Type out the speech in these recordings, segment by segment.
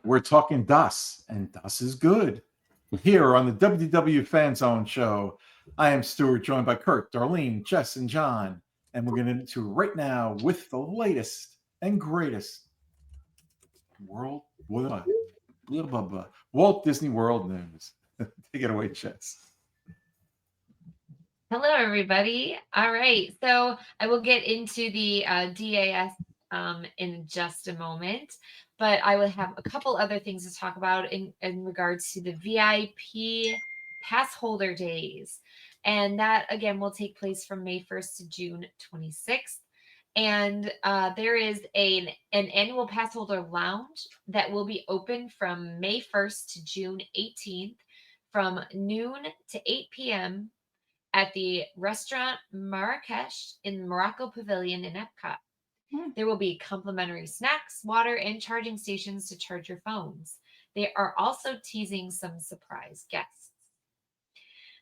We're talking DOS, and DOS is good. Here on the WDW Fan Zone show, I am Stuart, joined by Kurt, Darlene, Jess, and John, and we're getting into right now with the latest and greatest Walt Disney World news. Take it away, Jess. Hello, everybody. All right, so I will get into the DAS in just a moment, but I will have a couple other things to talk about in regards to the VIP pass holder days. And that, again, will take place from May 1st to June 26th. And there is an annual pass holder lounge that will be open from May 1st to June 18th from noon to 8 p.m. at the restaurant Marrakesh in Morocco Pavilion in Epcot. There will be complimentary snacks, water, and charging stations to charge your phones. They are also teasing some surprise guests.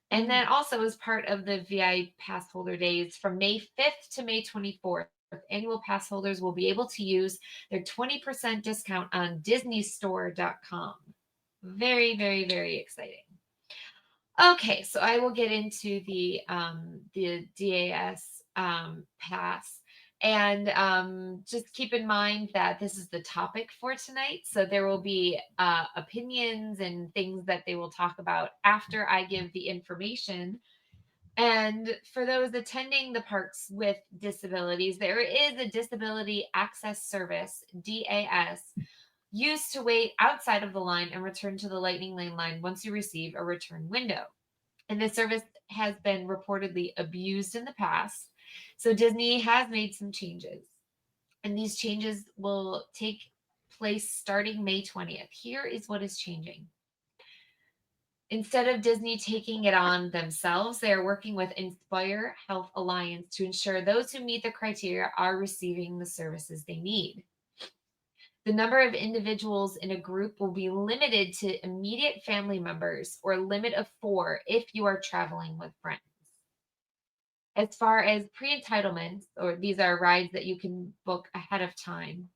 And then also as part of the VI pass holder days from May 5th to May 24th, annual pass holders will be able to use their 20% discount on disneystore.com. Very, very, very exciting. Okay, so I will get into the DAS pass, and just keep in mind that this is the topic for tonight. So there will be opinions and things that they will talk about after I give the information. And for those attending the parks with disabilities, there is a Disability Access Service (DAS) used to wait outside of the line and return to the Lightning Lane line once you receive a return window. And this service has been reportedly abused in the past. So Disney has made some changes. And these changes will take place starting May 20th. Here is what is changing. Instead of Disney taking it on themselves, they are working with Inspire Health Alliance to ensure those who meet the criteria are receiving the services they need. The number of individuals in a group will be limited to immediate family members or a limit of 4 if you are traveling with friends. As far as pre-entitlements, or these are rides that you can book ahead of time,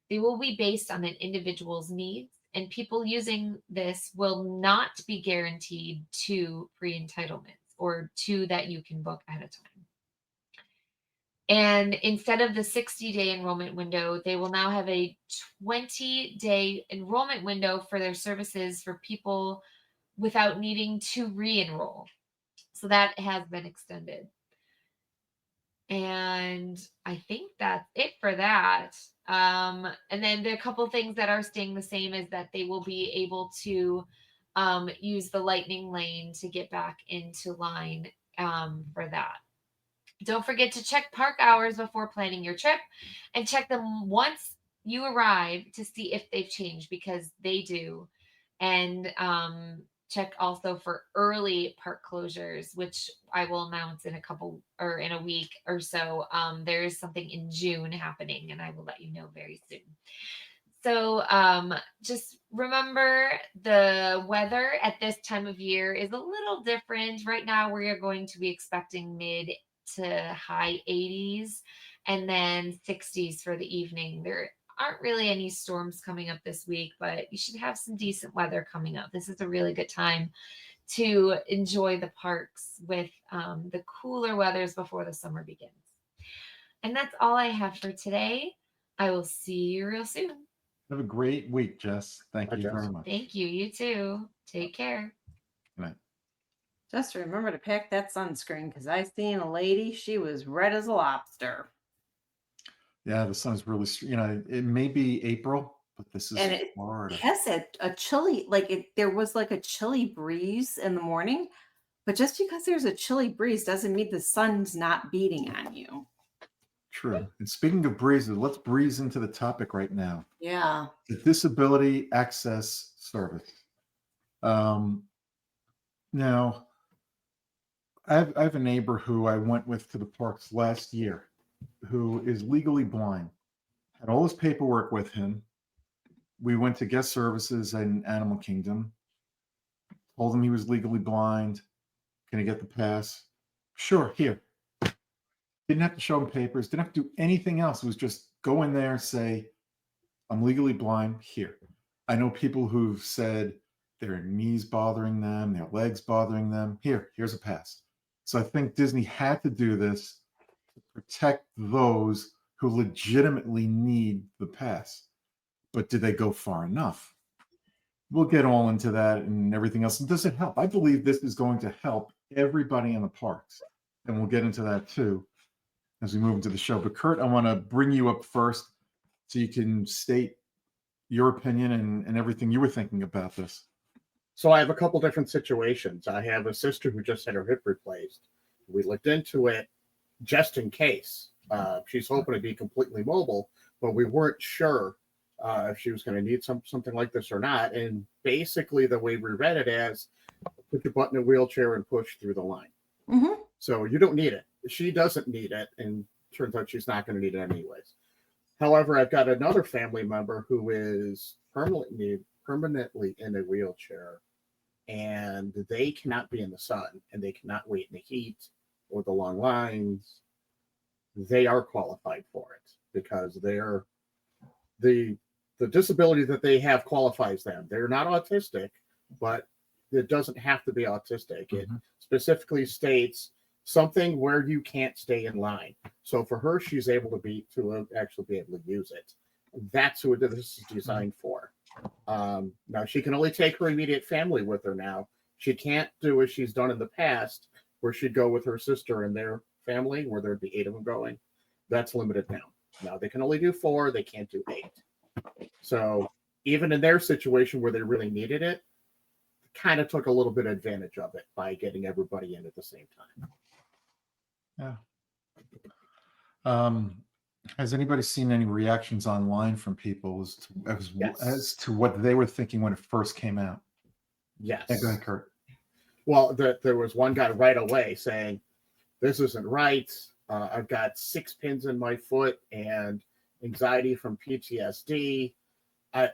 they will be based on an individual's needs, and people using this will not be guaranteed 2 pre-entitlements or 2 that you can book ahead of time. And instead of the 60-day enrollment window, they will now have a 20-day enrollment window for their services for people without needing to re-enroll. So that has been extended. And I think that's it for that. And then there are a couple things that are staying the same is that they will be able to use the Lightning Lane to get back into line for that. Don't forget to check park hours before planning your trip and check them once you arrive to see if they've changed, because they do. And check also for early park closures, which I will announce in a week or so. There is something in June happening, and I will let you know very soon. So just remember, the weather at this time of year is a little different. Right now, we are going to be expecting mid to high 80s and then 60s for the evening. There aren't really any storms coming up this week, but you should have some decent weather coming up. This is a really good time to enjoy the parks with the cooler weathers before the summer begins. And that's all I have for today. I will see you real soon. Have a great week, Jess. Thank you very much. Thank you. You too. Take care. Good night. Just remember to pack that sunscreen, because I seen a lady, she was red as a lobster. Yeah, the sun's really, it may be April, but this is Florida. Yes, a chilly, there was like a chilly breeze in the morning, but just because there's a chilly breeze doesn't mean the sun's not beating on you. True. And speaking of breezes, let's breeze into the topic right now. Yeah. The Disability Access Service. Now, I have a neighbor who I went with to the parks last year who is legally blind. Had all his paperwork with him. We went to guest services in Animal Kingdom. Told him he was legally blind. Can I get the pass? Sure, here. Didn't have to show him papers. Didn't have to do anything else. It was just go in there and say, I'm legally blind, here. I know people who've said their knees bothering them, their legs bothering them. Here's a pass. So I think Disney had to do this to protect those who legitimately need the pass. But did they go far enough? We'll get all into that and everything else. And does it help? I believe this is going to help everybody in the parks. And we'll get into that too as we move into the show. But Kurt, I want to bring you up first so you can state your opinion and everything you were thinking about this. So I have a couple different situations. I have a sister who just had her hip replaced. We looked into it just in case. She's hoping to be completely mobile, but we weren't sure if she was going to need something like this or not. And basically, the way we read it as put your butt in a wheelchair and push through the line. Mm-hmm. So you don't need it. She doesn't need it, and turns out she's not going to need it anyways. However, I've got another family member who is permanently in a wheelchair, and they cannot be in the sun, and they cannot wait in the heat or the long lines. They are qualified for it because they're the disability that they have qualifies them. They're not autistic, but it doesn't have to be autistic. It specifically states something where you can't stay in line. So for her, she's able to actually be able to use it. That's what this is designed for. Now she can only take her immediate family with her now. She can't do as she's done in the past, where she'd go with her sister and their family, where there'd be 8 of them going. That's limited now. Now they can only do 4, they can't do 8. So even in their situation where they really needed it, kind of took a little bit of advantage of it by getting everybody in at the same time. Yeah. Has anybody seen any reactions online from people as to what they were thinking when it first came out? Yes. Yeah, go ahead, Kurt. Well, there was one guy right away saying, "This isn't right. I've got 6 pins in my foot and anxiety from PTSD. I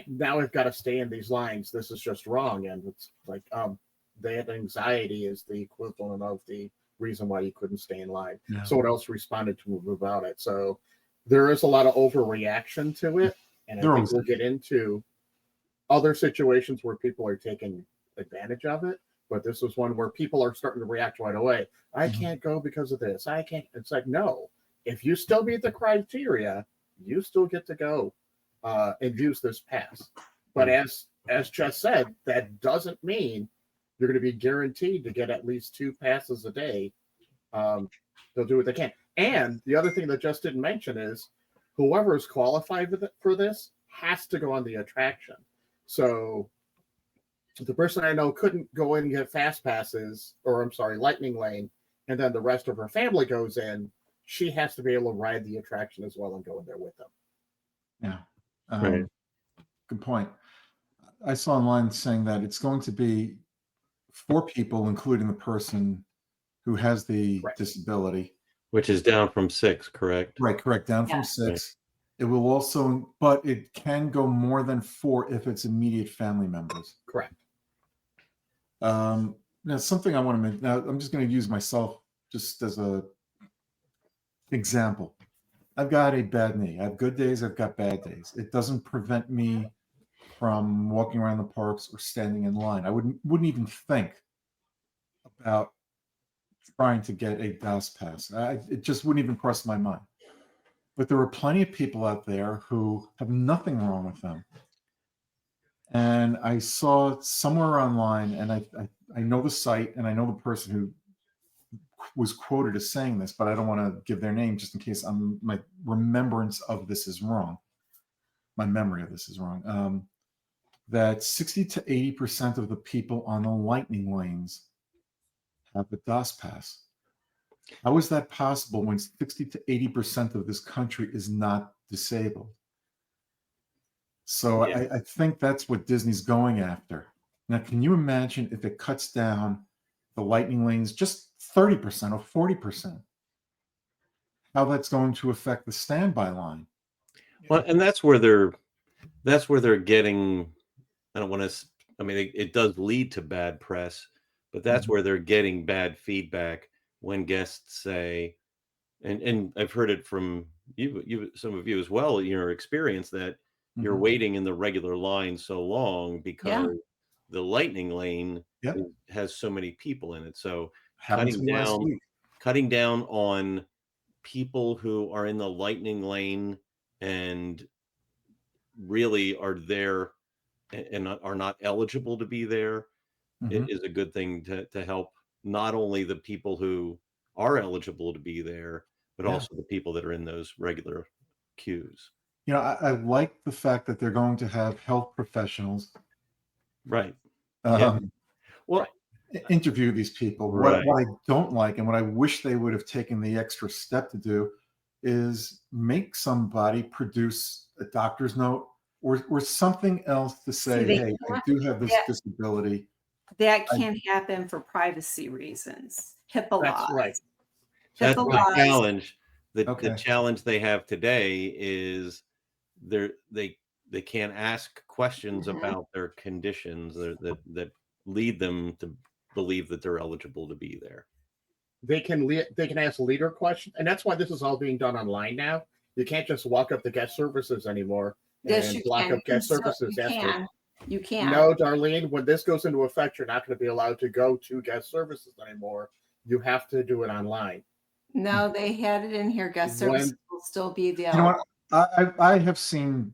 now I've got to stay in these lines. This is just wrong." And it's like, that anxiety is the equivalent of the reason why you couldn't stay in line. Yeah. Someone else responded to him about it. So there is a lot of overreaction to it. And I think we'll get into other situations where people are taking advantage of it. But this was one where people are starting to react right away. I can't go because of this. I can't. It's like, no, if you still meet the criteria, you still get to go and use this pass. But as Jess said, that doesn't mean you're going to be guaranteed to get at least 2 passes a day. They'll do what they can. And the other thing that Jess didn't mention is whoever is qualified for this has to go on the attraction. So the person I know couldn't go in and get fast passes, or I'm sorry, lightning lane, and then the rest of her family goes in. She has to be able to ride the attraction as well and go in there with them. Yeah. Right. Good point. I saw online saying that it's going to be 4 people, including the person who has the disability. Which is down from 6, correct? Right, correct. Down from 6. Right. It will also, but it can go more than 4 if it's immediate family members. Correct. Now, something I want to mention. Now, I'm just going to use myself just as a example. I've got a bad knee. I have good days. I've got bad days. It doesn't prevent me from walking around the parks or standing in line. I wouldn't even think about trying to get a DOS pass. It just wouldn't even cross my mind. But there are plenty of people out there who have nothing wrong with them. And I saw somewhere online, and I know the site, and I know the person who was quoted as saying this, but I don't want to give their name just in case my remembrance of this is wrong. My memory of this is wrong. That 60 to 80% of the people on the lightning lanes have the DOS pass. How is that possible when 60 to 80% of this country is not disabled? So I think that's what Disney's going after. Now, can you imagine if it cuts down the lightning lanes just 30% or 40%? How that's going to affect the standby line? Well, and that's where they're getting. I don't want to. I mean, it does lead to bad press, but that's where they're getting bad feedback when guests say, and I've heard it from you, some of you as well in your experience, that you're Mhm. waiting in the regular line so long because the lightning lane Yep. has so many people in it. So Happened to me last week. cutting down on people who are in the lightning lane and really are there and are not eligible to be there Mhm. is a good thing to help not only the people who are eligible to be there, but Yeah. also the people that are in those regular queues. You know, I like the fact that they're going to have health professionals Right. Yeah. um, Well, interview these people. right. What I don't like and what I wish they would have taken the extra step to do is make somebody produce a doctor's note or something else to See, say, they hey, I can't- do have this Yeah. disability. That I- can't happen for privacy reasons. HIPAA That's laws. right. That's HIPAA the laws. challenge. The Okay. challenge they have today is they can't ask questions Mhm. about their conditions that lead them to believe that they're eligible to be there. They can ask leader questions, and that's why this is all being done online now. You can't just walk up to guest services anymore Yes, and you block can. up guest services. You Ask for- can. You can. No, Darlene, when this goes into effect, you're not going to be allowed to go to guest services anymore. You have to do it online. No, they had it in here. Guest When- services will still be You know available. what? I have seen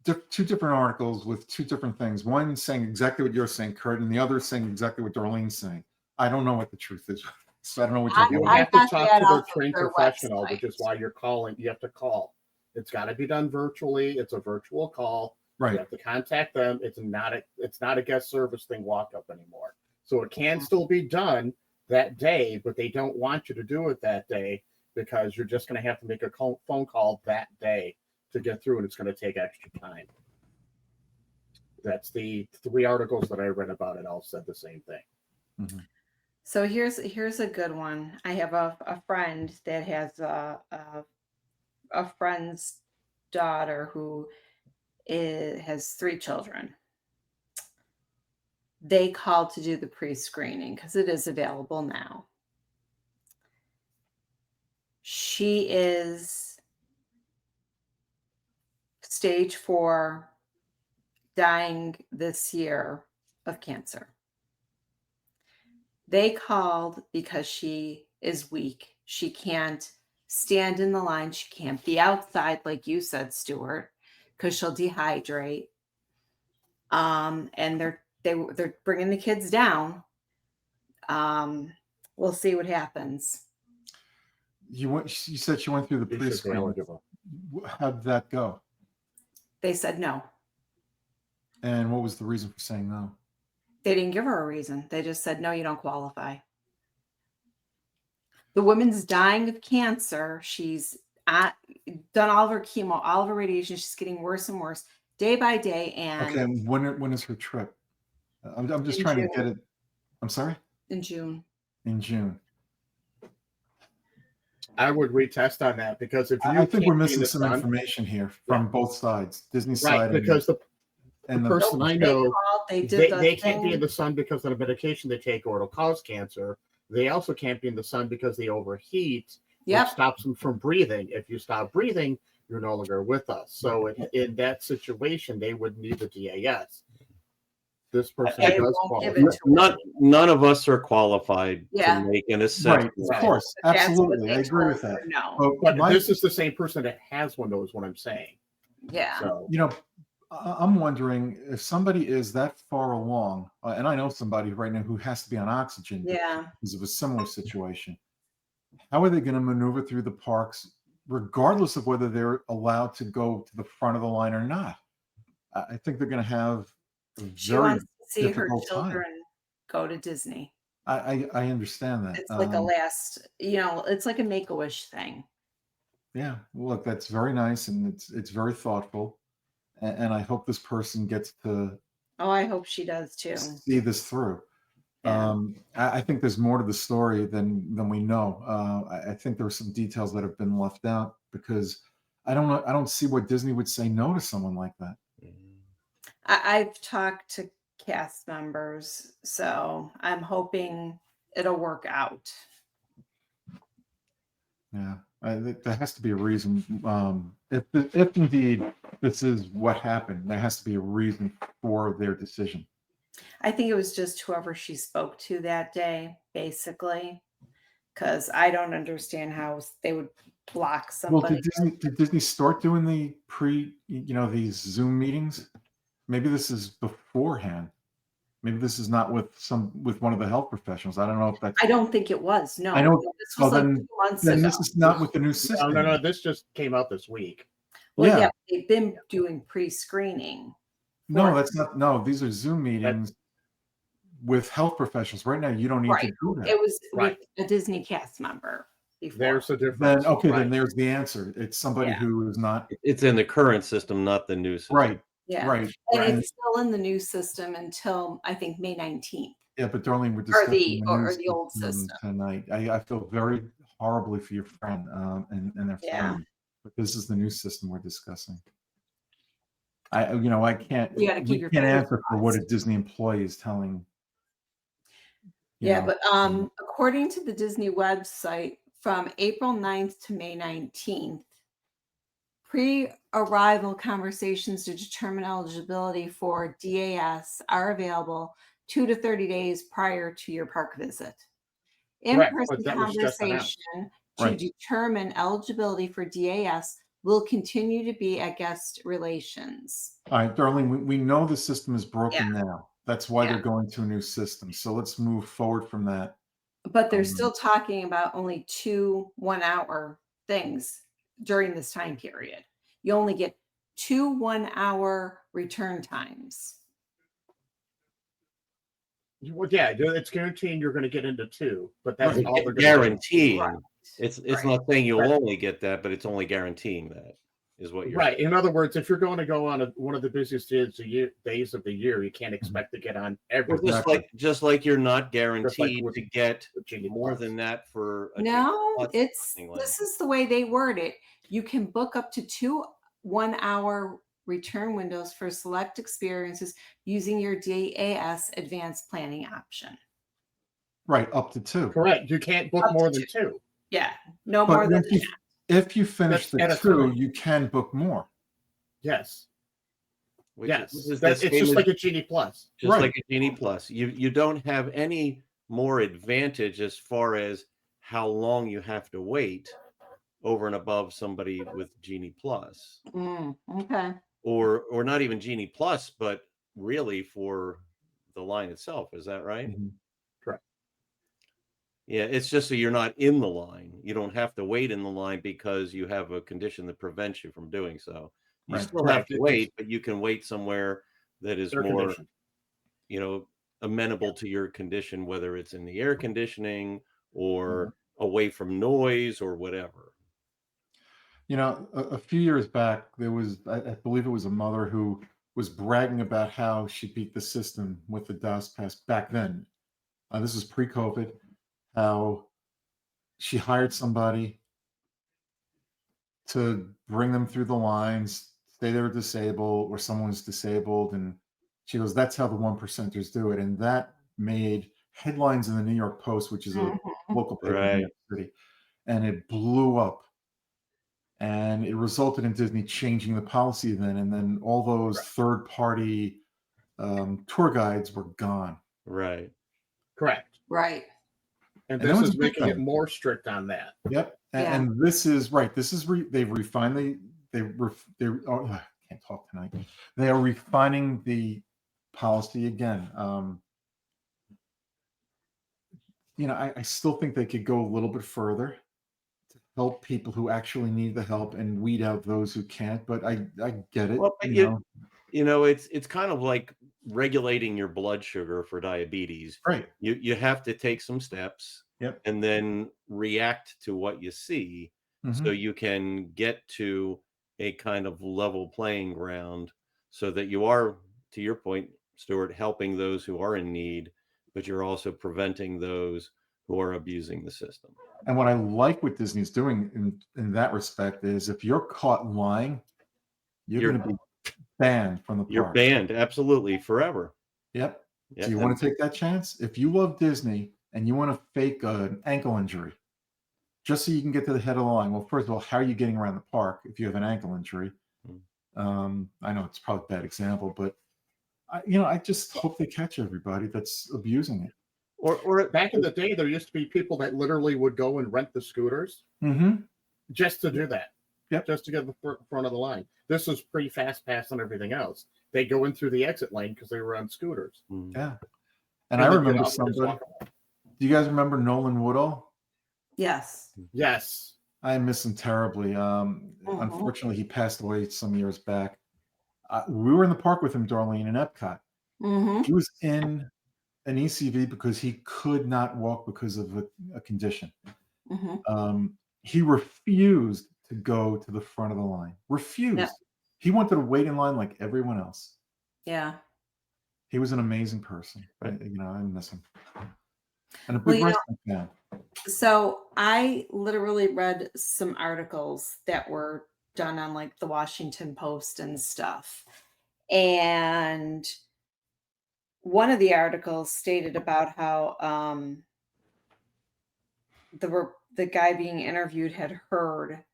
two different articles with two different things. One saying exactly what you're saying, Kurt, and the other saying exactly what Darlene's saying. I don't know what the truth is. So I don't know what you're I- You doing. have to got talk that to their off of trained their professional, website. which is why you're calling. You have to call. It's got to be done virtually. It's a virtual call. You Right. have to contact them. It's not a guest service thing walk up anymore. So it can still be done that day, but they don't want you to do it that day because you're just going to have to make a phone call that day to get through, and it's going to take extra time. That's the 3 articles that I read about it all said the same thing. Mhm. So here's a good one. I have a friend that has a friend's daughter who has 3 children. They called to do the pre-screening because it is available now. She is stage 4, dying this year of cancer. They called because she is weak. She can't stand in the line. She can't be outside, like you said, Stuart, because she'll dehydrate. And they're bringing the kids down. We'll see what happens. You said she went through the You should be pre-screen. eligible. How did that go? They said no. And what was the reason for saying no? They didn't give her a reason. They just said, no, you don't qualify. The woman's dying of cancer. She's done all of her chemo, all of her radiation. She's getting worse and worse day by day. And Okay, and when is her trip? I'm just In trying to June. get it. I'm sorry? in June. In June. I would retest on that because if you I think we're can't be in missing the some sun- information here from both sides, Disney right? side Because the and person I They know, called, they did the they can't be thing. in the sun because of the medication they take or it'll cause cancer. They also can't be in the sun because they overheat, which Yep. stops them from breathing. If you stop breathing, you're no longer with us. So in that situation, they would need the DAS. This person They does won't give qualify. it to None of us are qualified Yeah. to make an right, assessment. of Right. course, That's what absolutely. they I agree told with that. her, no. But this is the same person that has one of those, what I'm saying. Yeah. So You know, I'm wondering if somebody is that far along, and I know somebody right now who has to be on oxygen Yeah. because of a similar situation. How are they going to maneuver through the parks, regardless of whether they're allowed to go to the front of the line or not? I think they're going to have a She very wants to see her difficult time. children go to Disney. I understand that. It's like a last, it's like a make-a-wish thing. Yeah, look, that's very nice and it's very thoughtful, and I hope this person gets to Oh, I hope she does too. see this through. Yeah. I think there's more to the story than we know. I think there are some details that have been left out because I don't know. I don't see what Disney would say no to someone like that. I've talked to cast members, so I'm hoping it'll work out. Yeah. There has to be a reason. If indeed this is what happened, there has to be a reason for their decision. I think it was just whoever she spoke to that day, basically, because I don't understand how they would block Well, somebody. did Disney start doing the these Zoom meetings? Maybe this is beforehand. Maybe this is not with one of the health professionals. I don't know if that's. I don't think it was. No, I know. this Well, was like then, 2 months then ago. this is not with the new system. No. This just came out this week. Well, Yeah. yeah, they've been doing pre-screening. No, that's not. No, these are Zoom meetings with health professionals. Right now, you don't need to Right. do that. It was Right. with a Disney cast member before. There's a Then difference. okay, Right. then there's the answer. It's somebody Yeah. who is not It's in the current system, not the new system. right. Yeah. Right. And And it's still in the new system until I think May 19th. yeah, but Darlene, we're Or discussing the old new system. tonight. I feel very horribly for your friend and their Yeah. family, but this is the new system we're discussing. I can't. You gotta keep We your can't fingers answer for what a crossed. Disney employee is telling. Yeah, but according to the Disney website, from April 9th to May 19th, pre-arrival conversations to determine eligibility for DAS are available 2 to 30 days prior to your park visit. Correct, In-person but that was just announced. conversation to Right. determine eligibility for DAS will continue to be at guest relations. All right, Darlene, we know the system is broken now. That's why Yeah. they're going to a new system. So let's move forward from that. But they're still talking about only 2 1-hour things during this time period. You only get 2 1-hour return times. Well, yeah, it's guaranteeing you're going to get into 2, but that's Right. all they're going to Guaranteeing. Right. It's Right. not saying you'll Right. only get that, but it's only guaranteeing that is what you're Right. saying. In other words, if you're going to go on one of the busiest days of the year, you can't expect to get on every Well, just like you're not guaranteed with to get Genie more Plus. than that for a No, Plus it's something like this is the way they word it. You can book up to 2 1-hour return windows for select experiences using your DAS advanced planning option. Right, up to 2. Correct. You can't book Up to more than 2. 2. Yeah, no But more than if you finish That's at the a 2, time. you can book more. Yes. which Yes. is the It's same just as- like a Genie Plus. just Right. like a Genie Plus. You don't have any more advantage as far as how long you have to wait over and above somebody with Genie Plus, okay. or not even Genie Plus, but really for the line itself. Is that right? Mhm. Correct. Yeah, it's just so you're not in the line. You don't have to wait in the line because you have a condition that prevents you from doing so. You Right. still have Right. to wait, but you can wait somewhere that is Air more, conditioned. amenable to your condition, whether it's in the air conditioning or away from noise or whatever. A few years back, there was, I believe it was a mother who was bragging about how she beat the system with the DOS pass back then. This was pre-COVID, how she hired somebody to bring them through the lines, say they were disabled or someone's disabled. And she goes, that's how the 1%ers do it. And that made headlines in the New York Post, which is a local paper in New Right. York City. And it blew up. And it resulted in Disney changing the policy then. And then all those third-party tour guides were gone. Right. Correct. Right. And that this was is a big making it thing. more strict on that. Yep. Yeah. And this is right. This is they've refined I can't talk tonight. They are refining the policy again. I still think they could go a little bit further to help people who actually need the help and weed out those who can't. But I get it. Well, but it's kind of like regulating your blood sugar for diabetes. Right. You have to take some steps. Yep. And then react to what you see so you can get to a kind of level playing ground so that you are, to your point, Stuart, helping those who are in need, but you're also preventing those who are abusing the system. And what I like what Disney's doing in that respect is if you're caught lying, you're going to be banned from the park. You're banned, absolutely, forever. Yep. Yeah, Do you want to take that chance? If you love Disney and you want to fake an ankle injury, just so you can get to the head of the line. Well, first of all, how are you getting around the park if you have an ankle injury? I know it's probably a bad example, but I just hope they catch everybody that's abusing it. Or Back in the day, there used to be people that literally would go and rent the scooters Mm-hmm. just to do that. Yep. Just to get the front of the line. This was pre-fast pass and everything else. They go in through the exit lane because they were on scooters. Yeah. And I they'd get remember off and just somebody. walk away. Do you guys remember Nolan Woodall? Yes. Yes. I miss him terribly. Unfortunately, he passed away some years back. We were in the park with him, Darlene, in Epcot. Mm-hmm. He was in an ECV because he could not walk because of a condition. Mm-hmm. He refused to go to the front of the line. Refused. Yeah. He wanted to wait in line like everyone else. Yeah. He was an amazing person. Right. I miss him. And a Well, big wrestling fan. So I literally read some articles that were done on like the Washington Post and stuff. And one of the articles stated about how the guy being interviewed had heard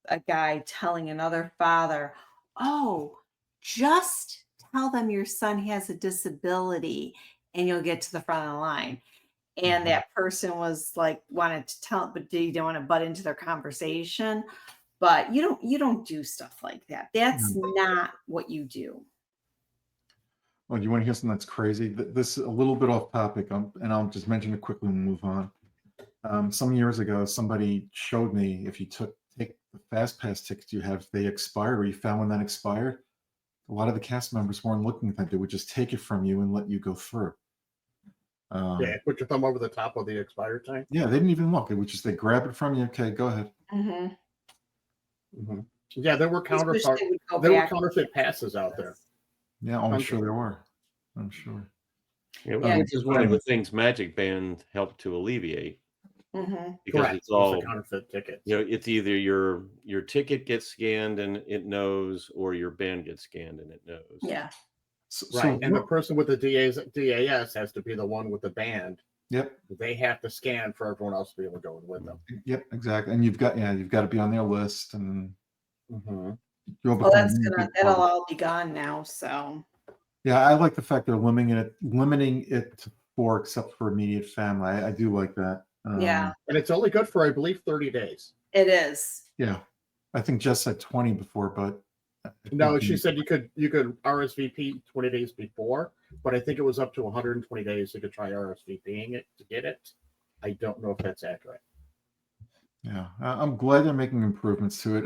a guy telling another father, "Oh, just tell them your son has a disability and you'll get to the front of the line." And that person was like, wanted to tell, but you don't want to butt into their conversation. But you don't do stuff like that. That's not what you do. Well, you want to hear something that's crazy? This is a little bit off topic, and I'll just mention it quickly and move on. Some years ago, somebody showed me if you take the fast pass tickets you have, they expired, or you found one that expired. A lot of the cast members weren't looking at that; they would just take it from you and let you go through. Yeah, put your thumb over the top of the expired time. Yeah, they didn't even look. It was just they grab it from you. Okay, go ahead. Yeah, there were counterfeit passes out there. Yeah, I'm sure there were. I'm sure. Yeah, which is one of the things Magic Band helped to alleviate. Mm-hmm. Because Correct. it's all a counterfeit ticket. It's either your ticket gets scanned and it knows, or your band gets scanned and it knows. Yeah. Right. And the person with the DAS has to be the one with the band. Yep. They have to scan for everyone else to be able to go in with them. Yep, exactly. And you've got to be on their list, and well, that'll all be gone now. So yeah, I like the fact they're limiting it to 4, except for immediate family. I do like that. Yeah. And it's only good for, I believe, 30 days. It is. Yeah. I think Jess said 20 before, but no, she said you could RSVP 20 days before, but I think it was up to 120 days you could try RSVPing it to get it. I don't know if that's accurate. Yeah, I'm glad they're making improvements to it.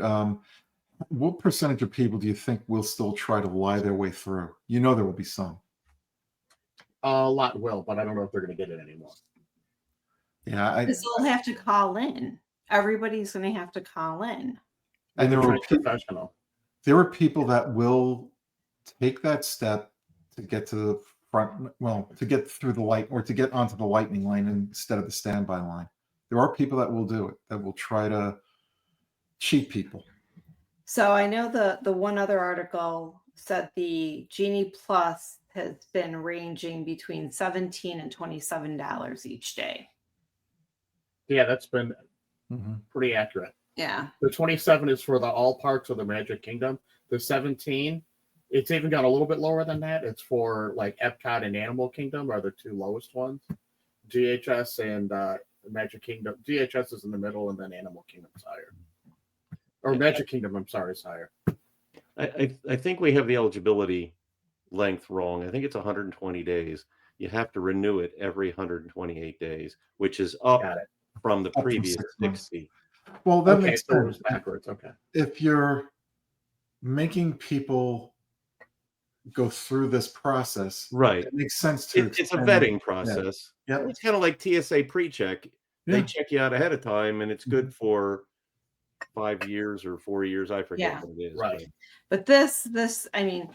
What percentage of people do you think will still try to lie their way through? There will be some. A lot will, but I don't know if they're going to get it anymore. Yeah, because they'll have to call in. Everybody's going to have to call in. And there were people that will take that step to get to the front, to get through the light, or to get onto the lightning lane instead of the standby line. There are people that will do it, that will try to cheat people. So I know the one other article said the Genie Plus has been ranging between $17 and $27 each day. Yeah, that's been pretty accurate. Yeah. The 27 is for all parts of the Magic Kingdom. The 17, it's even got a little bit lower than that. It's for like Epcot and Animal Kingdom are the 2 lowest ones. DHS and Magic Kingdom. DHS is in the middle, and then Animal Kingdom is higher. Or Magic Kingdom, I'm sorry, is higher. I think we have the eligibility length wrong. I think it's 120 days. You have to renew it every 128 days, which is up from the previous 60. Well, that makes sense. It was backwards. Okay. If you're making people go through this process, right, it makes sense to. It's a vetting process. Yeah. It's kind of like TSA pre-check. They check you out ahead of time, and it's good for 5 years or 4 years. I forget what it is. Right. But this, I mean,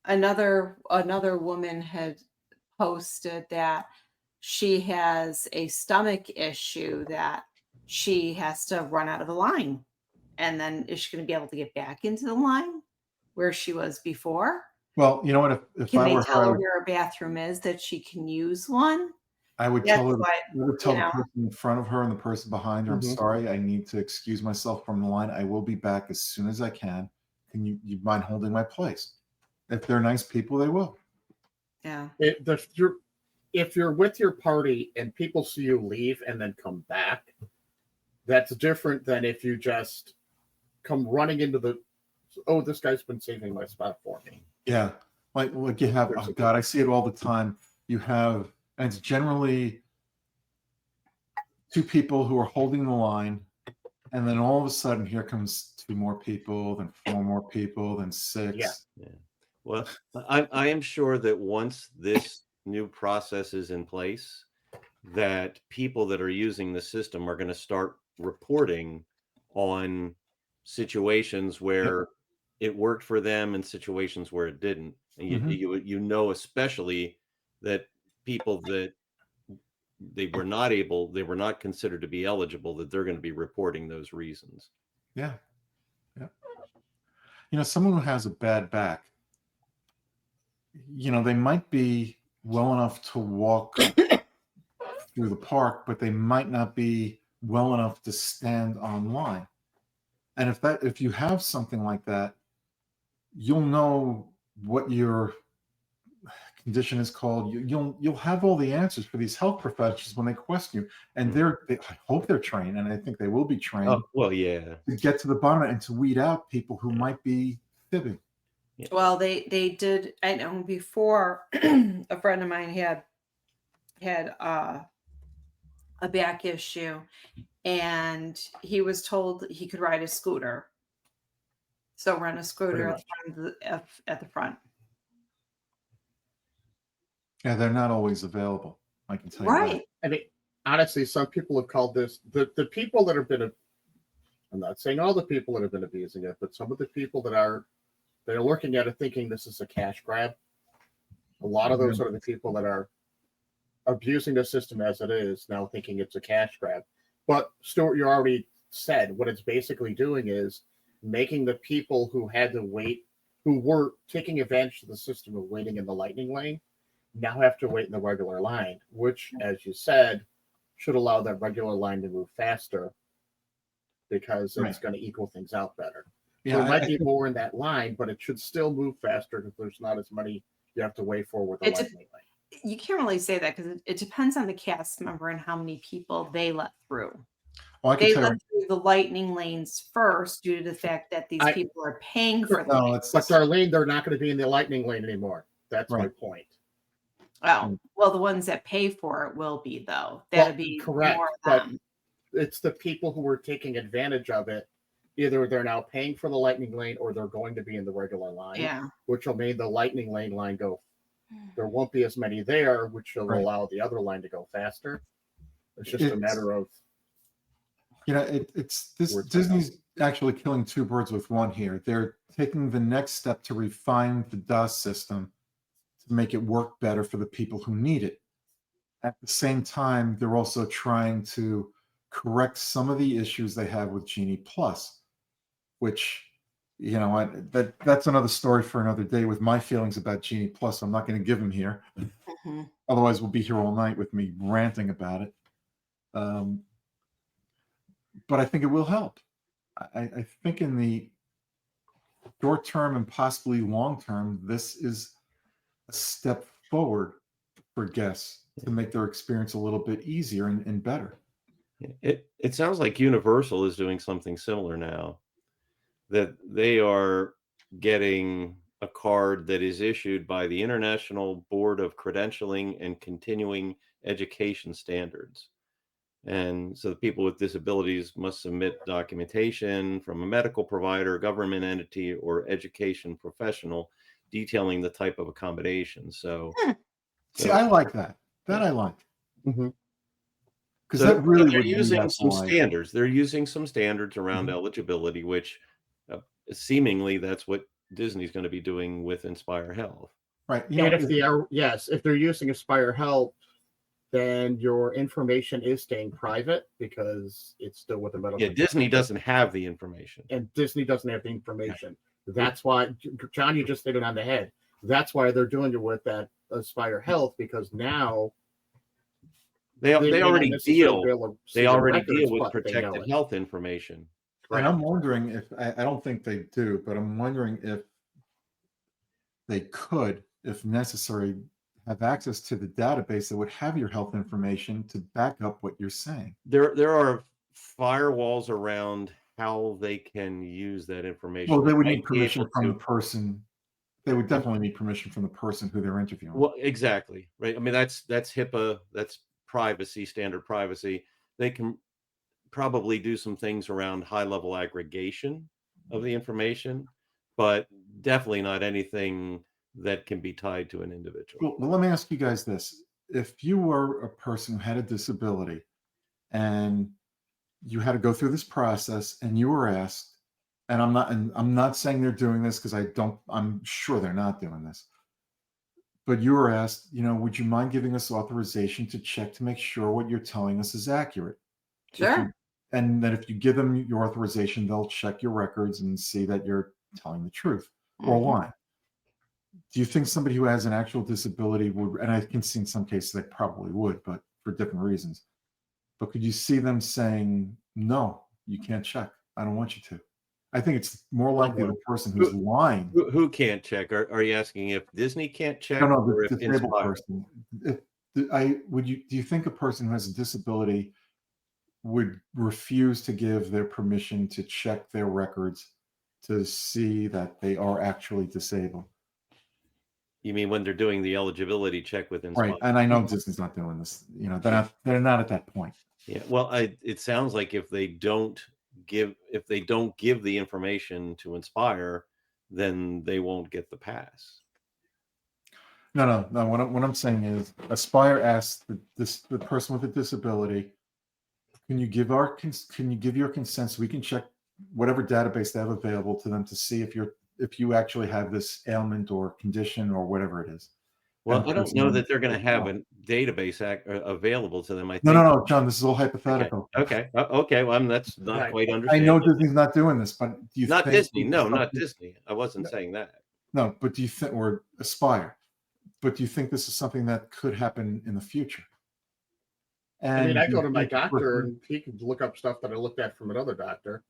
another woman had posted that she has a stomach issue that she has to run out of the line. And then is she going to be able to get back into the line where she was before? Well, you know what? If can I they were tell her, her where a bathroom is that she can use one? I would That's tell her, what, I would tell you the know, person in front of her and the person behind her, I'm Mhm. sorry, I need to excuse myself from the line. I will be back as soon as I can. Can you mind holding my place? If they're nice people, they will. yeah. If you're with your party and people see you leave and then come back, that's different than if you just come running into this guy's been saving my spot for me. Yeah. Like you have, There's oh a God, I see it all the time. You have, and it's generally two people who are holding the line, and then all of a sudden here comes two more people, then four more people, then six. Yeah. Yeah. Well, I am sure that once this new process is in place, that people that are using the system are going to start reporting on situations where it worked for them and situations where it didn't. And Mhm. you know, especially that people that they were not considered to be eligible, that they're going to be reporting those reasons. Yeah. Yeah. Someone who has a bad back, they might be well enough to walk through the park, but they might not be well enough to stand online. And if you have something like that, you'll know what your condition is called. You'll have all the answers for these health professionals when they question you, and I hope they're trained, and I think they will be trained Oh, well, yeah. to get to the bottom of it and to weed out people who might be fibbing. Yeah. Well, they did. I know before a friend of mine had a back issue, and he was told he could ride a scooter. So rent a scooter Pretty at the front. Yeah, they're not always available. I can tell you that. Right. I mean, honestly, some people have called this the people that have been. I'm not saying all the people that have been abusing it, but some of the people they're looking at it thinking this is a cash grab. A lot of those are the people that are abusing the system as it is now, thinking it's a cash grab. But Stuart, you already said what it's basically doing is making the people who had to wait, who were taking advantage of the system of waiting in the lightning lane, now have to wait in the regular line, which, as you said, should allow that regular line to move faster because it's going to equal things out better. Yeah, So it might be more in that line, but it should still move faster because there's not as many you have to wait for with the lightning lane. You can't really say that because it depends on the cast member and how many people they let through. Well, I can They tell let you, through the lightning lanes first due to the fact that these people are paying for them. no, But Darlene, they're not going to be in the lightning lane anymore. That's my Right. point. Oh, well, the ones that pay for it will be, though. That'll be correct, more of but them. it's the people who are taking advantage of it. Either they're now paying for the lightning lane or they're going to be in the regular line, Yeah. which will make the lightning lane line go. There won't be as many there, which will Right. allow the other line to go faster. It's just a matter of it's this Words Disney's actually killing two birds with one here. They're taking the next step to refine the DOS system to make it work better for the people who need it. At the same time, they're also trying to correct some of the issues they have with Genie Plus, which that's another story for another day with my feelings about Genie Plus. I'm not going to give them here. Mhm. Otherwise, we'll be here all night with me ranting about it. But I think it will help. I think in the short term and possibly long term, this is a step forward for guests to make their experience a little bit easier and better. It sounds like Universal is doing something similar now, that they are getting a card that is issued by the International Board of Credentialing and Continuing Education Standards. And so the people with disabilities must submit documentation from a medical provider, government entity, or education professional detailing the type of accommodation. So, See, I like that. That I like. Mhm. Because so that really they're would using be some standards. They're using some standards around Mhm. eligibility, which seemingly that's what Disney's going to be doing with Inspire Health. Right. And if they're using Aspire Health, then your information is staying private because it's still with the medical. Yeah, Disney doesn't have the information. And Disney doesn't have the information. That's why, John, you just hit it on the head. That's why they're doing it with that Aspire Health, because now They may not already necessarily be deal. able to see They the already records, deal with but they know protected it. health information. And I'm wondering if I don't think they do, but I'm wondering if they could, if necessary, have access to the database that would have your health information to back up what you're saying. There are firewalls around how they can use that information. Well, they would might need be permission able from the to- person. They would definitely need permission from the person who they're interviewing. Well, exactly, right. I mean, that's HIPAA, that's privacy, standard privacy. They can probably do some things around high-level aggregation of the information, but definitely not anything that can be tied to an individual. Well, let me ask you guys this. If you were a person who had a disability and you had to go through this process and you were asked, and I'm not saying they're doing this because I'm sure they're not doing this. But you were asked, would you mind giving us authorization to check to make sure what you're telling us is accurate? Sure. And that if you give them your authorization, they'll check your records and see that you're telling the truth or Mhm. lying. Do you think somebody who has an actual disability would, and I can see in some cases they probably would, but for different reasons, but could you see them saying, no, you can't check. I don't want you to. I think it's more likely the person who's lying. Who can't check? Are you asking if Disney can't check? No, or the if disabled Inspire? person. Do you think a person who has a disability would refuse to give their permission to check their records to see that they are actually disabled? You mean when they're doing the eligibility check with Inspire? Right. And I know Disney's not doing this. They're not at that point. Yeah. Well, it sounds like if they don't give the information to Inspire, then they won't get the pass. No. What I'm saying is, Aspire asked the person with a disability, can you give your consent so we can check whatever database they have available to them to see if you actually have this ailment or condition or whatever it is. Well, And I don't person know went, that they're going to have "No." a database available to them. I think. No, John, this is all Okay. hypothetical. Okay. Okay. Well, that's not Right. quite I understandable. know Disney's not doing this, but do you Not think Disney. No, not Disney. I wasn't No. saying that. No, but do you think, or Aspire, but do you think this is something that could happen in the future? I mean, I do go you to my think the doctor person- and he can look up stuff that I looked at from another doctor.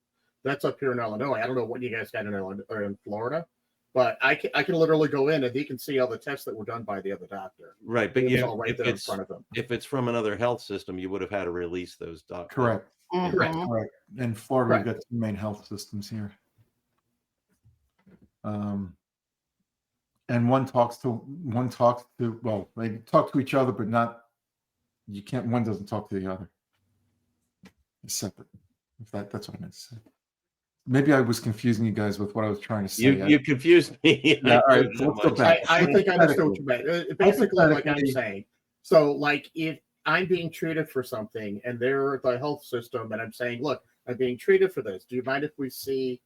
That's up here in Illinois. I don't know what you guys got in Illinois or in Florida, but I can literally go in and he can see all the tests that were done by the other doctor. Right. But It's yeah, all right there in front of him. if it's from another health system, you would have had to release those documents. Correct. Mhm. Correct. In Florida, we've Correct. got two main health systems here. And one talks to, well, they talk to each other, but one doesn't talk to the other. It's separate. That's what I meant to say. Maybe I was confusing you guys with what I was trying to say. You confused me. Yeah, all I right, know so let's that go much. back. I think I understood what you meant. Basically, like I'm Hypothetically- saying, so like if I'm being treated for something and they're the health system and I'm saying, look, I'm being treated for this. Do you mind if we see?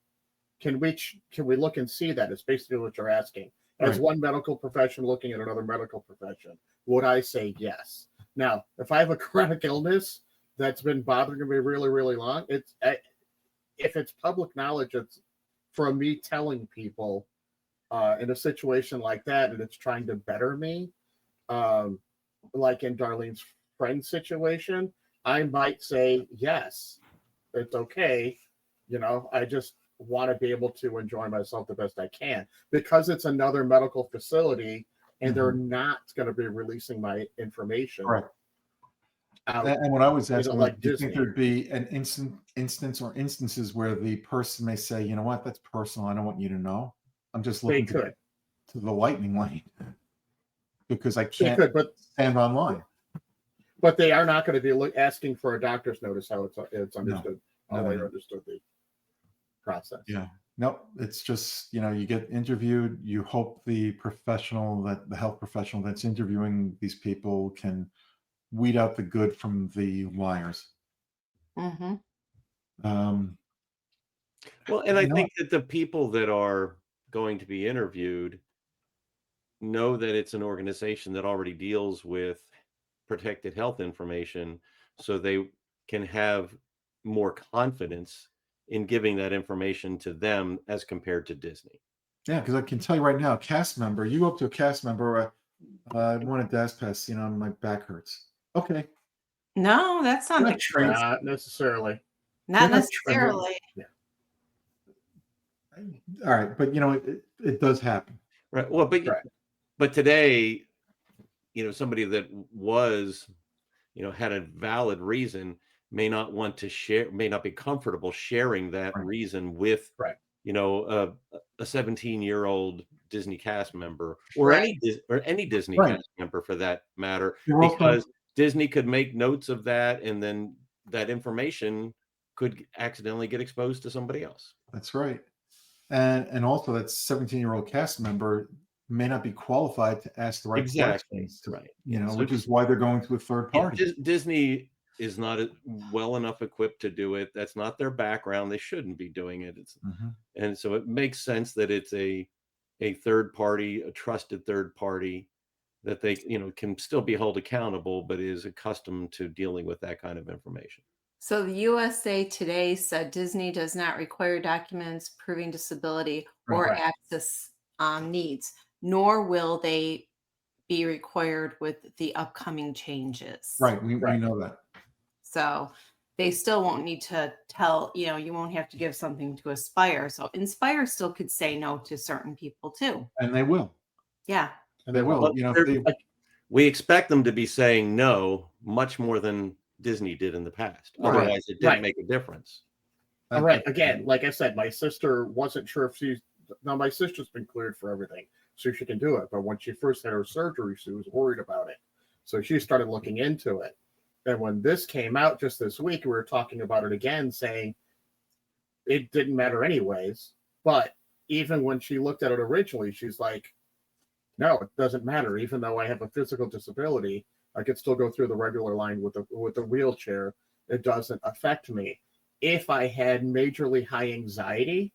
Can we look and see that? It's basically what you're asking. As Right. one medical profession looking at another medical profession, would I say yes? Now, if I have a chronic illness that's been bothering me really, really long, if it's public knowledge, it's from me telling people in a situation like that, and it's trying to better me, like in Darlene's friend situation, I might say yes, it's okay. I just want to be able to enjoy myself the best I can because it's another medical facility and they're not going to be releasing my information. Correct. out. And what I was asking, was, like do you think Disney. there'd be an instance or instances where the person may say, you know what, that's personal. I don't want you to know. I'm just They looking could. to the lightning lane because I They can't could, but stand online. they are not going to be asking for a doctor's notice. How it's understood. How No. they understood the process. Yeah. Nope. It's just, you get interviewed. You hope the health professional that's interviewing these people can weed out the good from the liars. Mhm. Well, and I You know think that the people that are going to be interviewed know that it's an organization that already deals with protected health information, so they can have more confidence in giving that information to them as compared to Disney. Yeah, because I can tell you right now, cast member, you go up to a cast member, I want a DAS pass, my back hurts. Okay. No, that's not They're the not trained. Not necessarily. not they're not trained. necessarily. All right, but it does happen. Right. Well, Correct. but today, somebody that was, had a valid reason may not want to share, may not be comfortable sharing that Right. reason with, Right. a 17-year-old Disney cast member or Right. any Disney Right. cast member for that matter, You're also- because Disney could make notes of that, and then that information could accidentally get exposed to somebody else. That's right. And also that 17-year-old cast member may not be qualified to ask the right Exactly. questions, Right. Yeah. So which is why they're going to a third Yeah, party. Disney is not well enough equipped to do it. That's not their background. They shouldn't be doing it. Mhm. And so it makes sense that it's a third party, a trusted third party that they can still be held accountable, but is accustomed to dealing with that kind of information. So the USA Today said Disney does not require documents proving disability or Right. access needs, nor will they be required with the upcoming changes. Right. We Right. know that. So they still won't need to tell, you won't have to give something to Aspire. So Inspire still could say no to certain people too. And they will. Yeah. And They will. Well, If they, we expect them to be saying no much more than Disney did in the past. Right. Otherwise, it didn't Right. make a difference. All right. Again, like I said, my sister wasn't sure if she's now my sister's been cleared for everything, so she can do it. But when she first had her surgery, she was worried about it. So she started looking into it. And when this came out just this week, we were talking about it again, saying it didn't matter anyways. But even when she looked at it originally, she's like, no, it doesn't matter. Even though I have a physical disability, I could still go through the regular line with a wheelchair. It doesn't affect me. If I had majorly high anxiety,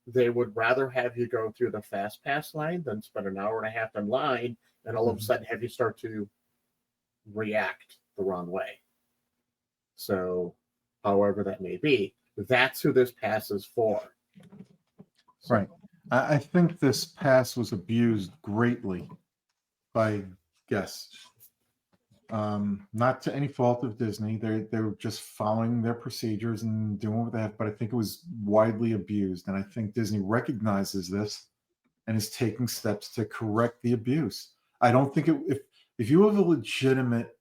they would rather have you go through the fast pass line than spend an hour and a half in line and all of a sudden have you start to react the wrong way. So, however that may be, that's who this pass is for. So, right. I think this pass was abused greatly by guests. Not to any fault of Disney. They were just following their procedures and doing what they have, but I think it was widely abused. And I think Disney recognizes this and is taking steps to correct the abuse. I don't think if you have a legitimate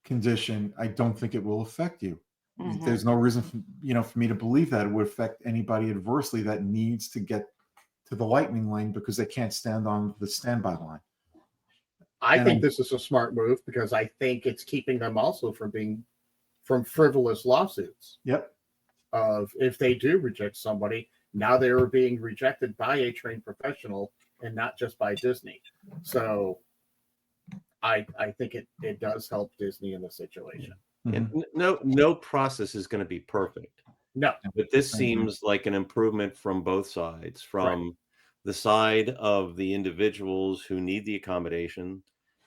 condition, I don't think it will affect you. Mhm. There's no reason for me to believe that it would affect anybody adversely that needs to get to the lightning lane because they can't stand on the standby line. I And think this is a smart move because I think it's keeping them also from frivolous lawsuits. Yep. Of if they do reject somebody, now they are being rejected by a trained professional and not just by Disney. So I think it does help Disney in this situation. And Mhm. no process is going to be perfect. No, But this Mhm. seems like an improvement from both sides, from the side of the individuals who need the accommodation,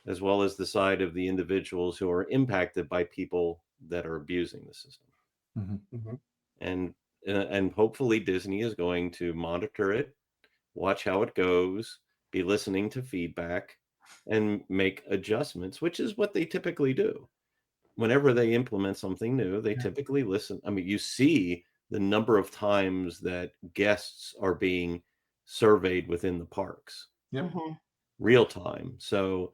as well as the side of the individuals who are impacted by people that are abusing the system. Mhm. And hopefully Disney is going to monitor it, watch how it goes, be listening to feedback, and make adjustments, which is what they typically do. Whenever they implement something new, they Yeah. typically listen. I mean, you see the number of times that guests are being surveyed within the parks, Yep. Mhm. real time. So,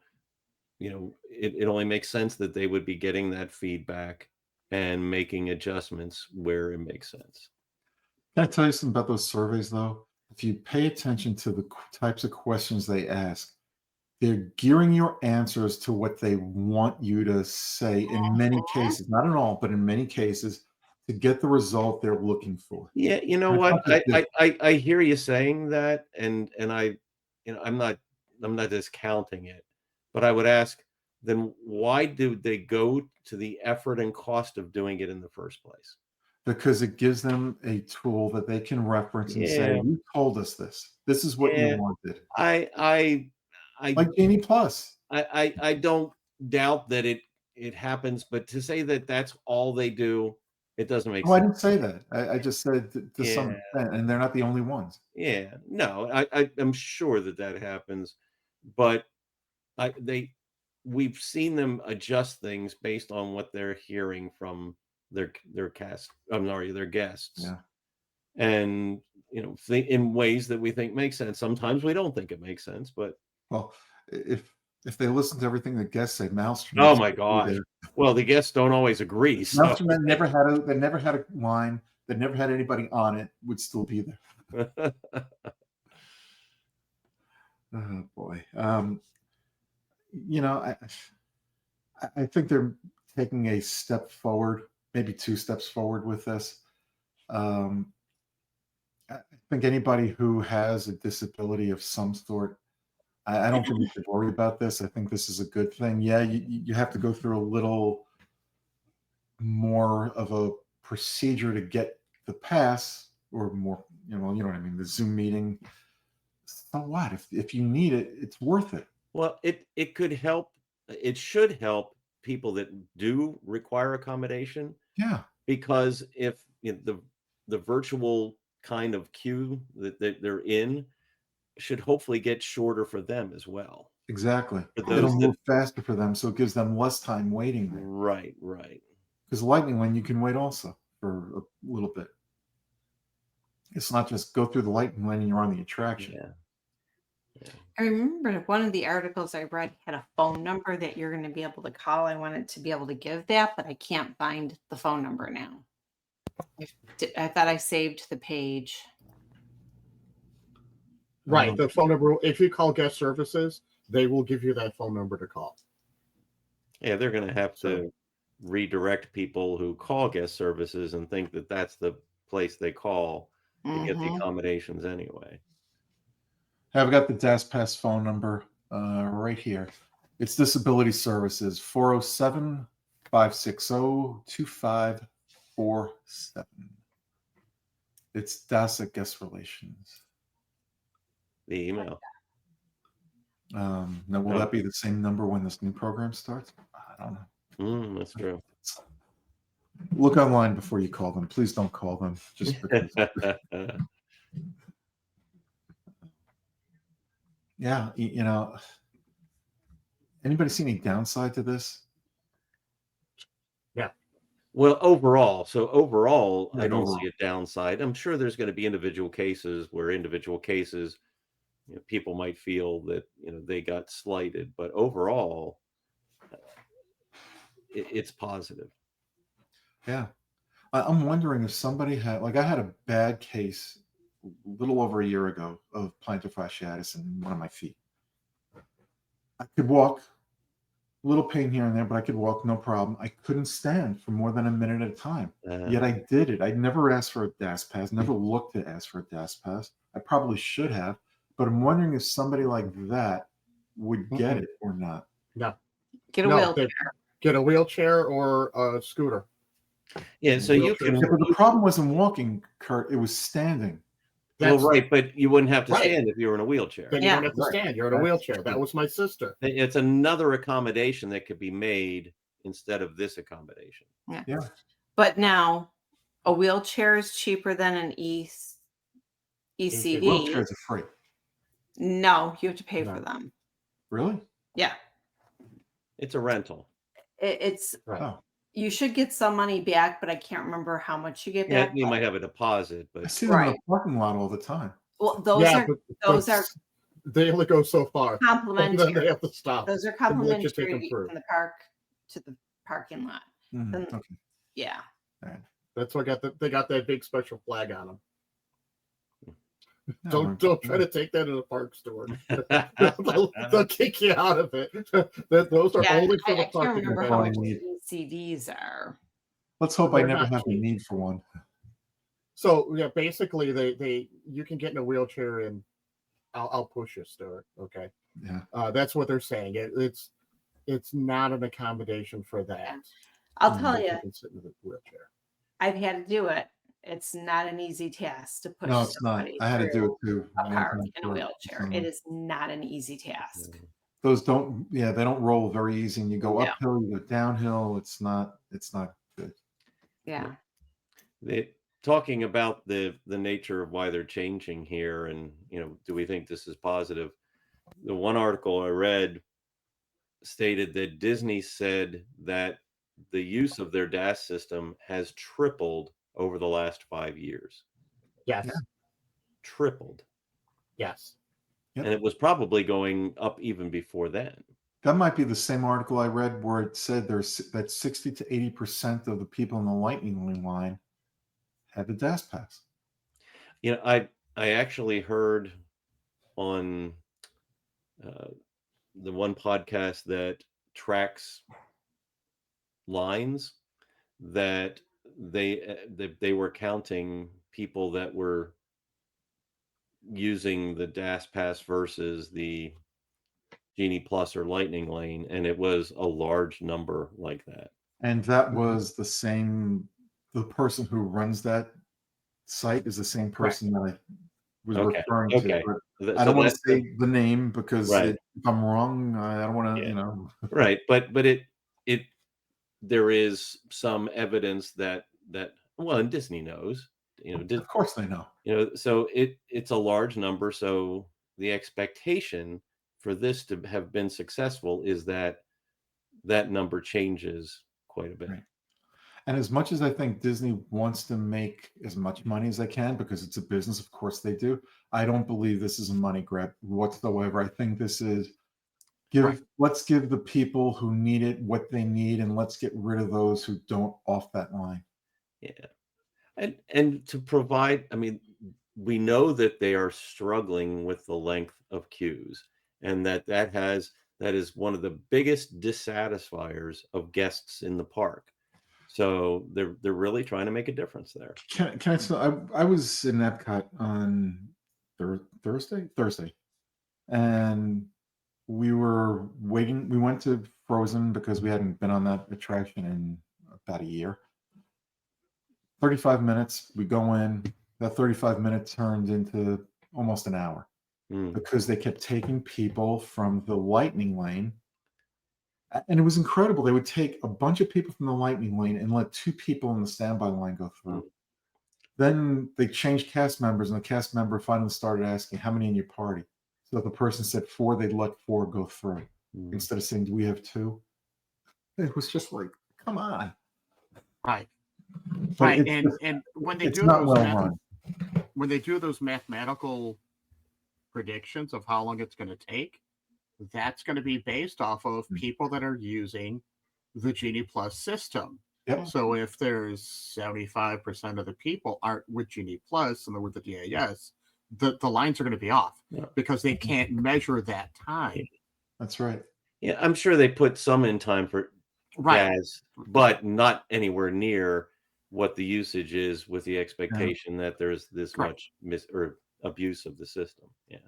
it only makes sense that they would be getting that feedback and making adjustments where it makes sense. Can I tell you something about those surveys, though? If you pay attention to the types of questions they ask, they're gearing your answers to what they want you to say in many cases, not in all, but in many cases, to get the result they're looking for. Yeah, you know And it's what? not just Disney. I hear you saying that, and I, I'm not discounting it, but I would ask, then why do they go to the effort and cost of doing it in the first place? Because it gives them a tool that they can reference and say, Yeah, "You told us this. This is what you yeah. wanted." I Like Genie Plus. I don't doubt that it happens, but to say that that's all they do, it doesn't make Oh, I sense. didn't say that. I just said to some Yeah, extent, and they're not the only ones. yeah. No, I'm sure that happens, but I they we've seen them adjust things based on what they're hearing from their cast. I'm sorry, their guests. Yeah. And in ways that we think make sense. Sometimes we don't think it makes sense, but Well, if they listen to everything the guests say, Maelstrom. oh my gosh. Well, the guests don't always agree. So. Maelstrom that never had a line, that never had anybody on it, would still be there. Oh boy. I think they're taking a step forward, maybe 2 steps forward with this. I think anybody who has a disability of some sort, I don't think we should worry about this. I think this is a good thing. Yeah, you have to go through a little more of a procedure to get the pass, or more, you know what I mean, the Zoom meeting. So what? If you need it, it's worth it. Well, it could help. It should help people that do require accommodation. Yeah. Because if the virtual kind of queue that they're in should hopefully get shorter for them as well. Exactly. For those It'll move faster for them, so it gives them less time waiting there. Right. Because Lightning Lane, you can wait also for a little bit. It's not just go through the Lightning Lane and you're on the attraction. Yeah. I remember one of the articles I read had a phone number that you're going to be able to call. I wanted to be able to give that, but I can't find the phone number now. I thought I saved the page. Right. The phone number, if you call guest services, they will give you that phone number to call. Yeah, they're going to have to redirect people who call guest services and think that that's the place they call to get the accommodations anyway. I've got the DAS Pass phone number right here. It's Disability Services, 407-560-2547. It's DAS at Guest Relations. The email. Now, will that be the same number when this new program starts? I don't know. That's true. Look online before you call them. Please don't call them. Just because. Yeah, anybody see any downside to this? Yeah. Well, overall, I don't overall. see a downside. I'm sure there's going to be individual cases where people might feel that they got slighted, but overall, it's positive. Yeah, I'm wondering if somebody had, I had a bad case a little over a year ago of plantar fasciitis in one of my feet. I could walk, a little pain here and there, but I could walk, no problem. I couldn't stand for more than a minute at a time. Yet I did it. I never asked for a DAS pass, never looked to ask for a DAS pass. I probably should have, but I'm wondering if somebody like that would get it or not. No. Get a wheelchair. Get a wheelchair or a scooter. Yeah, so you can. Yeah, but the problem wasn't walking, Kurt. It was standing. Well, right, but you wouldn't have to stand if you were in a wheelchair. Then you don't have to stand. You're in a wheelchair. That was my sister. It's another accommodation that could be made instead of this accommodation. Yeah. But now, a wheelchair is cheaper than an ECV. Wheelchairs are free. No, you have to pay for them. Really? Yeah. It's a rental. It's Oh. You should get some money back, but I can't remember how much you get Yeah, back. you might have a deposit, I but see them in the parking lot all the time. Well, those are they only go so far. complimentary. And then they have to stop. Those are And let you complimentary take them through. from the park to the parking lot. Then- Okay. Yeah. All right. That's why they got that big special flag on them. No, Don't try to take that in a park store. They'll kick you out of it. Those are only for the I can't parking. remember how much need. ECVs are. Let's hope I They're never not have the cheap. need for one. So yeah, basically you can get in a wheelchair and I'll push you, Stuart. Okay. Yeah. That's what they're saying. It's not an accommodation for that. I'll tell you, can sit in the wheelchair. I've had to do it. It's not an easy task to push. No, it's not. somebody I had to do it through too. a park in a wheelchair. It is not an easy task. Those they don't roll very easy, and you go No. uphill, you go downhill. It's not good. Yeah. Talking about the nature of why they're changing here, and do we think this is positive? The one article I read stated that Disney said that the use of their DAS system has tripled over the last 5 years. Yes. Yeah. Tripled. Yes. Yep. And it was probably going up even before then. That might be the same article I read where it said that 60 to 80% of the people in the Lightning Lane line had the DAS pass. You know, I actually heard on the one podcast that tracks lines that they were counting people that were using the DAS pass versus the Genie Plus or Lightning Lane, and it was a large number like that. And that was the person who runs that site is the same person that I was Okay. referring to. Okay. But I don't want to say the name because Right. if I'm wrong, I don't want to, Yeah. Right. But it there is some evidence that well, and Disney knows, Of course they know. so it's a large number. So the expectation for this to have been successful is that number changes quite a bit. Right. And as much as I think Disney wants to make as much money as they can because it's a business, of course they do. I don't believe this is a money grab whatsoever. I think this is let's give the people who need it what they need, and let's get rid of those who don't off that line. Yeah. And to provide, I mean, we know that they are struggling with the length of queues, and that is one of the biggest dissatisfiers of guests in the park. So they're really trying to make a difference there. Can I tell? I was in Epcot on Thursday, and we were waiting. We went to Frozen because we hadn't been on that attraction in about a year. 35 minutes. We go in. That 35 minutes turned into almost an hour because they kept taking people from the Lightning Lane. And it was incredible. They would take a bunch of people from the Lightning Lane and let 2 people in the standby line go through. Then they changed cast members, and the cast member finally started asking, how many in your party? So if the person said 4, they'd let 4 go through instead of saying, do we have 2? It was just like, come on. Right. But Right. it's And when they it's do not those well run. when they do those mathematical predictions of how long it's going to take, that's going to be based off of people that are using the Genie Plus system. Yep. So if there's 75% of the people aren't with Genie Plus and they're with the DAS, the lines are going to be off because they can't measure that time. That's right. Yeah, I'm sure they put some in time for DAS, but not anywhere near what the usage is, with the expectation that there's this much abuse of the system. Yeah.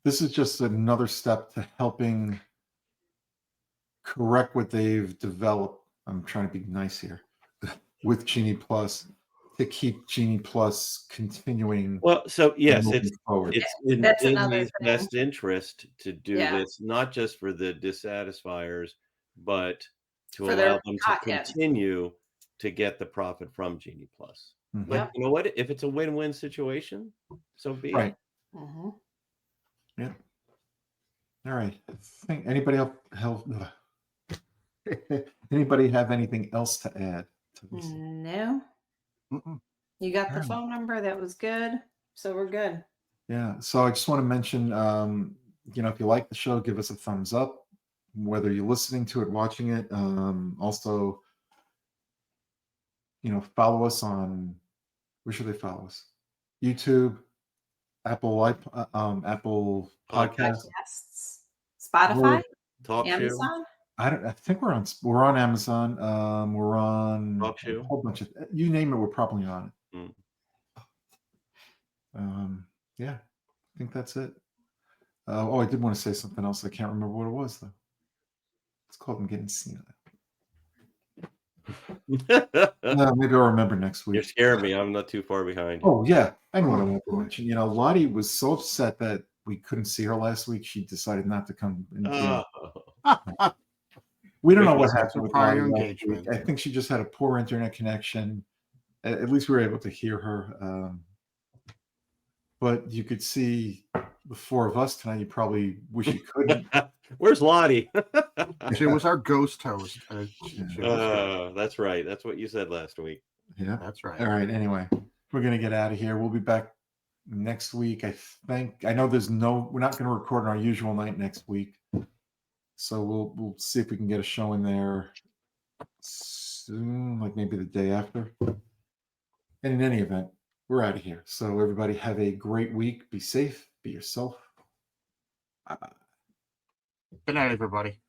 This is just another step to helping correct what they've developed. I'm trying to be nice here with Genie Plus to keep Genie Plus continuing. Well, so yes, it's in That's another Disney's thing. best interest to do this, not just for the dissatisfiers, but to For allow their them to pocket. continue to get the profit from Genie Plus. But you know what? If it's a win-win situation, so be it. Yeah. All right. Anybody else? Anybody have anything else to add to this? No. You got the phone number. That was good. So we're good. Yeah. So I just want to mention, if you like the show, give us a thumbs up, whether you're listening to it, watching it. Also, follow us on, where should they follow us? YouTube, Apple Podcasts, Spotify, Talk Amazon. I think we're on Amazon. We're on Talk a Show. whole bunch of, you name it, we're probably on it. Yeah, I think that's it. I did want to say something else. I can't remember what it was though. It's called I'm Getting Senile. Maybe I'll remember next week. You're scaring me. I'm not too far behind. Oh yeah, I know what I want to mention. Lottie was so upset that we couldn't see her last week. She decided not to come. We don't know what happened with Lottie last week. I think she just had a poor internet connection. At least we were able to hear her. But you could see the four of us tonight, you probably wish you couldn't. Where's Lottie? She was our ghost host. She was here. That's right. That's what you said last week. Yeah. That's right. All right. Anyway, we're gonna get out of here. We'll be back next week. I think. I know we're not gonna record on our usual night next week. So we'll see if we can get a show in there soon, like maybe the day after. And in any event, we're out of here. So everybody have a great week. Be safe. Be yourself. Bye-bye. Good night, everybody.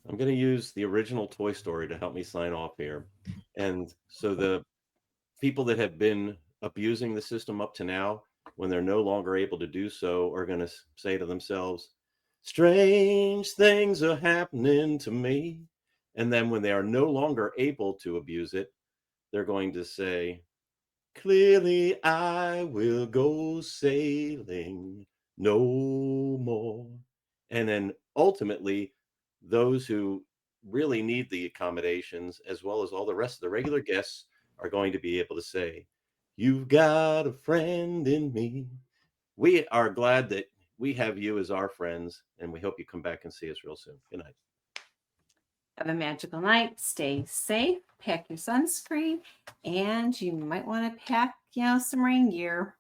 I'm going to use the original Toy Story to help me sign off here. And so the people that have been abusing the system up to now, when they're no longer able to do so, are going to say to themselves, strange things are happening to me. And then when they are no longer able to abuse it, they're going to say, clearly I will go sailing no more. And then ultimately, those who really need the accommodations, as well as all the rest of the regular guests, are going to be able to say, you've got a friend in me. We are glad that we have you as our friends, and we hope you come back and see us real soon. Good night. Have a magical night. Stay safe. Pack your sunscreen, and you might want to pack, some rain gear.